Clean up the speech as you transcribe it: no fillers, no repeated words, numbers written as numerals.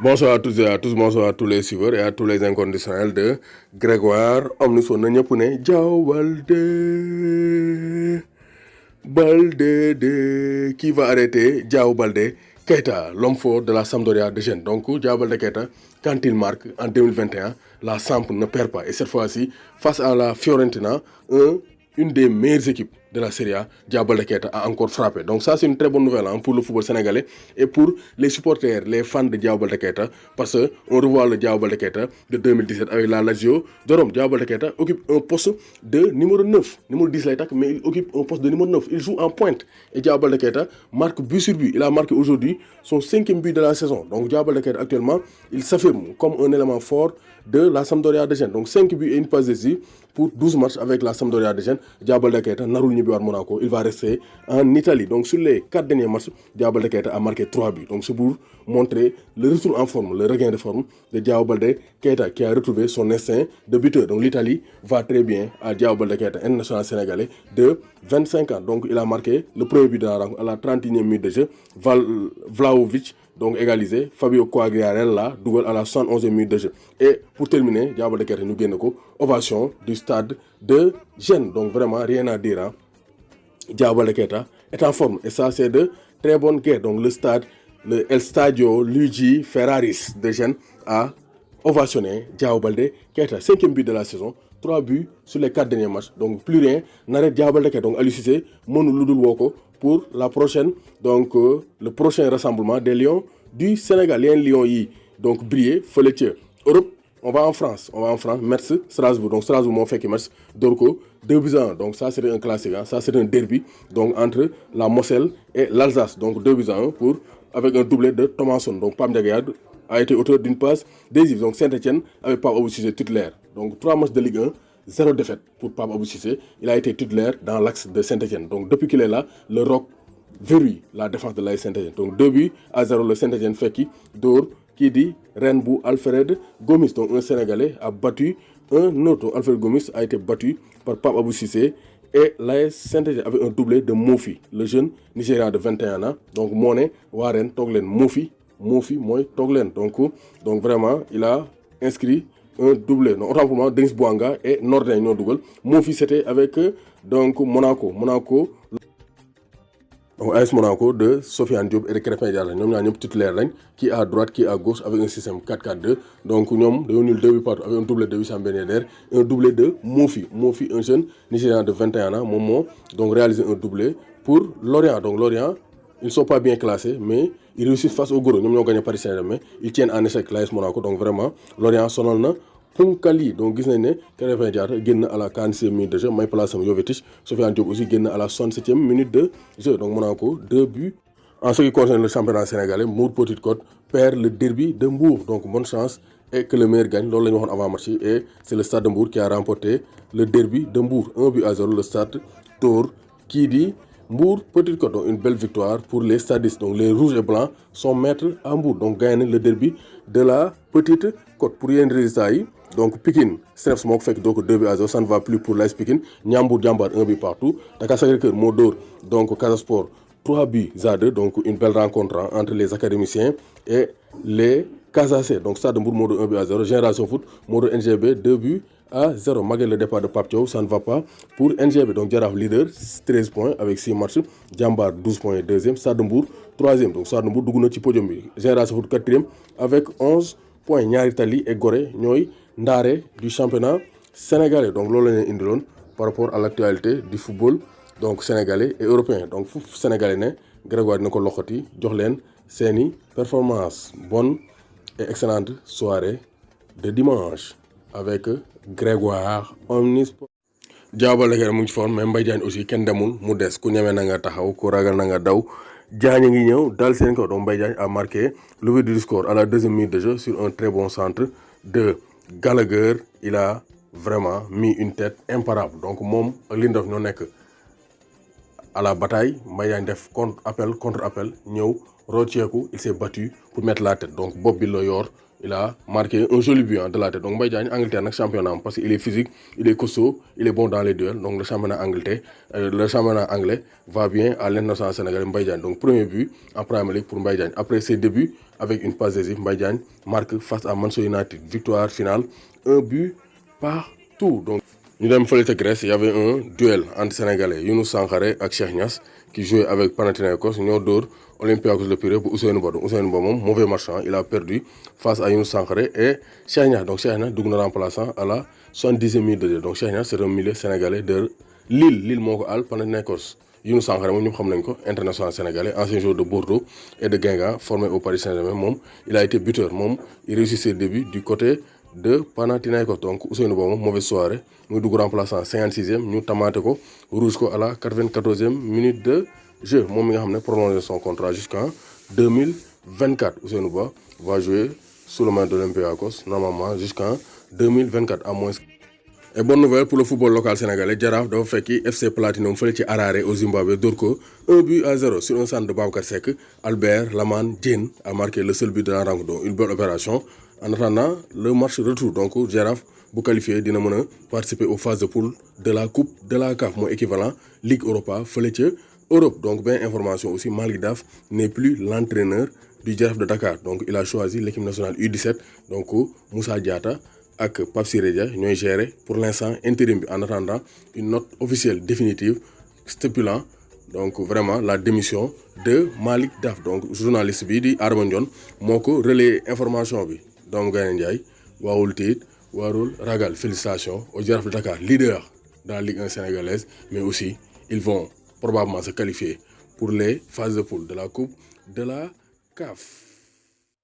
Bonsoir à tous et à tous, bonsoir à tous les suiveurs et à tous les inconditionnels de Grégoire Omni son na ñëpp ne Diao Baldé qui va arrêter Diao Baldé Keita, l'homme fort de la Sampdoria de Gênes. Donc Diao Baldé Keita, quand il marque en 2021, la Samp ne perd pas. Et cette fois-ci, face à la Fiorentina, une des meilleures équipes de la Serie A, Diao Baldé Keita a encore frappé. Donc ça, c'est une très bonne nouvelle pour le football sénégalais et pour les supporters, les fans de Diao Baldé Keita, parce qu'on revoit le Diao Baldé Keita de 2017 avec la Lazio de Rome. Diao Baldé Keita occupe un poste de numéro 9. Numéro 10 l'attaque, mais il occupe un poste de numéro 9. Il joue en pointe. Et Diao Baldé Keita marque but sur but. Il a marqué aujourd'hui son 5e but de la saison. Donc Diao Baldé Keita actuellement, il s'affirme comme un élément fort de la Sampdoria de Gênes. Donc 5 buts et une passe décisive pour 12 matchs avec la Sampdoria de Gênes. Diao Baldé Keita narul ñibbi waat Monaco. Il va rester en Italie. Donc sur les 4 derniers matchs, Diao Baldé Keita a marqué 3 buts. Donc c'est pour montrer le retour en forme, le regain de forme de Diao Baldé Keita qui a retrouvé son instinct de buteur. Donc l'Italie va très bien à Diao Baldé Keita, international sénégalais de 25 ans. Donc il a marqué le premier but de la rencontre à la 31e minute de jeu. Vlahovic donc égalisé, Fabio Quagliarella double à la 111e minute de jeu. Et pour terminer, Diao Baldé Keita nous gagne ovation du stade de Gênes. Donc vraiment rien à dire. Diao Baldé Keita est en forme et ça c'est de très bonne guerre. Donc le stade, le El Stadio Luigi Ferraris de Gênes a ovationné Diao Baldé Keita, 5e but de la saison, 3 buts sur les 4 derniers matchs. Donc plus rien n'arrête Diao Baldé Keita. Donc Aliou Cissé mënu lu dul woo ko pour la prochaine, donc le prochain rassemblement des Lions du Sénégal. Les Lions yi donc briller fële ca Europe. On va en France, Metz, Strasbourg. Donc Strasbourg moo fekki Metz door ko 2-1. Donc ça c'est un classique, ça c'est un derby donc entre la Moselle et l'Alsace. Donc 2-1 pour avec un doublé de Thomasson. Donc Pape Ndiaye Wade a été auteur d'une passe décisive. Donc Saint-Etienne avec Pape Abou Cissé titulaire. Donc 3 matchs de Ligue 1, 0 défaite pour Pape Abou Cissé. Il a été titulaire dans l'axe de Saint-Etienne. Donc depuis qu'il est là, le ROC verrouille la défense de la Saint-Etienne. Donc 2-0 le Saint-Etienne fekki door qui dit Rennes bu Alfred Gomis. Donc un Sénégalais a battu un autre. Alfred Gomis a été battu par Pape Abou Cissé et l'AS Saint-Etienne avec un doublé de Mofi, le jeune Nigérian de 21 ans. Donc moo ne waa Rennes toog leen Mofi mooy toog leen. Donc vraiment il a inscrit un doublé. Donc autant pour moi Denis Bouanga et Nordin ñoo dugal. Mofi c'était avec donc Monaco. Donc AS Monaco de Sofiane Diop et de Krépin Diatta ñoom ñaar ñëpp titulaire lañ, qui à droite qui à gauche avec un système 4-4-2. Donc ñoom dañoo nul 2 buts partout avec un doublé de Wissam Ben Yedder et un doublé de Mofi, un jeune Nigérian de 21 ans moom moo donc réalisé un doublé pour Lorient. Donc Lorient ils ne sont pas bien classés mais ils réussissent face au Gros. Ñoom ñoo gagné Paris Saint-Germain, ils tiennent en échec l'AS Monaco. Donc vraiment Lorient sonal na Punkali. Donc gis nañ ne Krépin Diatta génn à la 46e minute de jeu, may place am Jovetic. Sofiane Diop aussi génn à la 67e minute de jeu. Donc Monaco 2 buts. En ce qui concerne le championnat sénégalais, Mbour Petite Côte perd le derby de Mbour. Donc bonne chance et que le meilleur gagne. Loolu la ñu waxoon avant match et c'est le stade de Mbour qui a remporté le derby de Mbour. 1-0 le stade door qui dit Mbour Petite Côte. Donc une belle victoire pour les stadistes. Donc les rouges et blancs sont maîtres à Mbour. Donc gagné le derby de la Petite Côte. Pour yenn résultats yi, donc Pikine Cneps moo ko fekk donc 2-0, ça ne va plus pour l'AS Pikine. Ndiambour Diambar 1 but partout. Dakar Sacré-Cœur moo dóor donc Casa Sport 3-2. Donc une belle rencontre entre les académiciens et les Casacé. Donc Stade de Mbour moo dóor 1-0. Génération Foot moo dóor NGB 2-0. Malgré le départ de Pape Thiaw, ça ne va pas pour NGB. Donc Jaraaf leader 13 points avec 6 matchs. Diambar 12 points 2e. Stade de Mbour 3e. Donc Stade de Mbour dugg na ci podium bi. Génération Foot 4e avec 11 points. Ñaari Tali et Gorée ñooy ndaare du championnat sénégalais. Donc loolu la ñu indiloon par rapport à l'actualité du football donc sénégalais et européen. Donc fu sénégalais ne Grégoire dina ko loxoti jox leen seeni performance. Bonne et excellente soirée de dimanche avec Grégoire Omnisport. Diao Baldé Keita mu ngi ci forme mais Mbaye Diagne aussi kenn demul mu des, ku ñeme na nga taxaw, ku ragal na nga daw. Diagne ngi ñëw dal seen kaw. Donc Mbaye Diagne a marqué l'ouverture du score à la 2e minute de jeu sur un très bon centre de Gallagher. Il a vraiment mis une tête imparable. Donc moom ak Lindelof ñoo nekk à la bataille. Mbaye Diagne def contre appel ñëw rocceeku, il s'est battu pour mettre la tête. Donc bopp bi la yor il a marqué un joli but de la tête. Donc Mbaye Diagne, Angleterre nag championnat parce qu'il est physique, il est costaud, il est bon dans les duels. Donc le championnat anglais va bien à l'international sénégalais Mbaye Diagne. Donc premier but en Premier League pour Mbaye Diagne. Après ses débuts avec une passe décisive, Mbaye Diagne marque face à Manchester United. Victoire finale, un but partout. Donc ñu dem fële ca Grèce, il y avait un duel entre Sénégalais Younous Sankharé ak Cheikh Niass qui jouait avec Panathinaikos ñoo dóor Olympiakos le Pirée bu Ousseynou Ba. Donc Ousseynou Ba moom mauvais marchand, il a perdu face à Younous Sankharé et Cheikh Niass. Donc Cheikh Niass dugg na remplaçant à la 70e minute de jeu. Donc Cheikh Niass c'est un milieu sénégalais de Lille moo ko àll Panathinaikos. Younous Sankharé moom ñëpp xam nañ ko, international sénégalais, ancien joueur de Bordeaux et de Guingamp, formé au Paris Saint-Germain. Moom il a été buteur, moom il réussit ses débuts du côté de Panathinaikos. Donc Ousseynou Ba moom mauvaise soirée muy dugg remplaçant 56e ñu tamaate ko rouge ko à la 94e minute de jeu. Moom mi nga xam ne prolongé son contrat jusqu'en 2024. Ousseynou Ba va jouer sous le main de l'Olympiakos normalement jusqu'en 2024 à moins. Et bonne nouvelle pour le football local sénégalais, Jaraaf dafa fekki FC Platinum fële ci Harare au Zimbabwe dóor ko 1-0 sur un centre de Babacar Seck. Albert Lamane Diène a marqué le seul but de la rencontre, donc une belle opération. En attendant le match retour, donc Jaraaf bu qualifié dina mën a participer aux phases de poule de la coupe de la CAF mooy équivalent Ligue Europa fële ca Europe. Donc benn information aussi, Malick Daf n'est plus l'entraîneur du Jaraaf de Dakar. Donc il a choisi l'équipe nationale U17, donc Moussa Diatta ak Pape Siré Dia ñooy gérer pour l'instant intérim bi en attendant une note officielle définitive stipulant donc vraiment la démission de Malick Daf. Donc journaliste bi di Adama Ndione moo ko relayer information bi. doomu Gaynde Ndiaye waawul tiit warul ragal. Félicitations au Jaraaf de Dakar, leader dans la Ligue 1 sénégalaise, mais aussi ils vont probablement se qualifier pour les phases de poule de la coupe de la CAF.